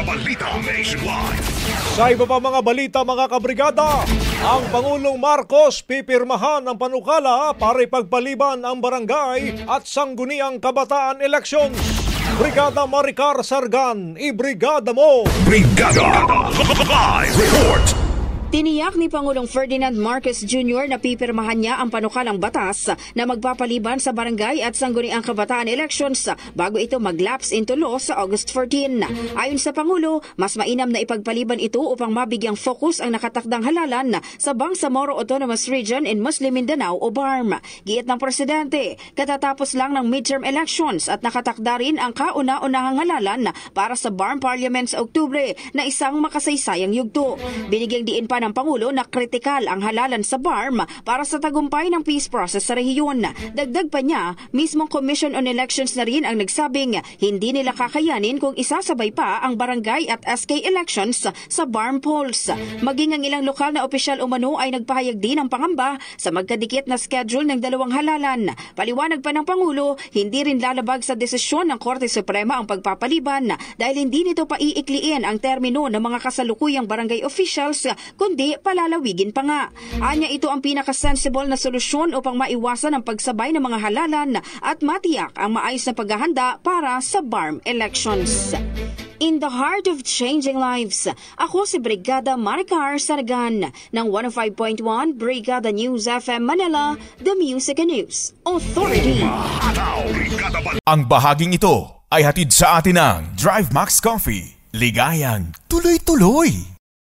Balita Nationwide. Sa iba pa mga balita mga kabrigada, ang Pangulong Marcos pipirmahan ng panukala para ipagpaliban ang barangay at sangguniang kabataan elections. Brigada Maricar Sargan, ibrigada mo! Brigada Live Report! Tiniyak ni Pangulong Ferdinand Marcos Jr. na pipirmahan niya ang panukalang batas na magpapaliban sa barangay at sangguniang kabataan elections bago ito mag-lapse into law sa August 14. Ayon sa Pangulo, mas mainam na ipagpaliban ito upang mabigyang focus ang nakatakdang halalan sa Bangsamoro Autonomous Region in Muslim Mindanao o BARM. Giit ng Presidente, katatapos lang ng midterm elections at nakatakda rin ang kauna-unahang halalan para sa BARM Parliament sa Oktubre na isang makasaysayang yugto. Binigyang diin pa ng Pangulo na kritikal ang halalan sa BARM para sa tagumpay ng peace process sa rehiyon. Dagdag pa niya, mismong Commission on Elections na rin ang nagsabing hindi nila kakayanin kung isasabay pa ang barangay at SK elections sa BARM polls. Maging ang ilang lokal na opisyal umano ay nagpahayag din ng pangamba sa magkadikit na schedule ng dalawang halalan. Paliwanag pa ng Pangulo, hindi rin lalabag sa desisyon ng Korte Suprema ang pagpapaliban dahil hindi nito paiikliin ang termino ng mga kasalukuyang barangay officials kundi palalawigin pa nga. Anya ito ang pinaka-sensible na solusyon upang maiwasan ang pagsabay ng mga halalan at matiyak ang maayos na paghahanda para sa BARM elections. In the heart of changing lives, ako si Brigada Maricar Sargan ng 105.1 Brigada News FM Manila, The Music and News Authority. Ang bahaging ito ay hatid sa atin ng Drive Max Coffee. Ligayang tuloy-tuloy.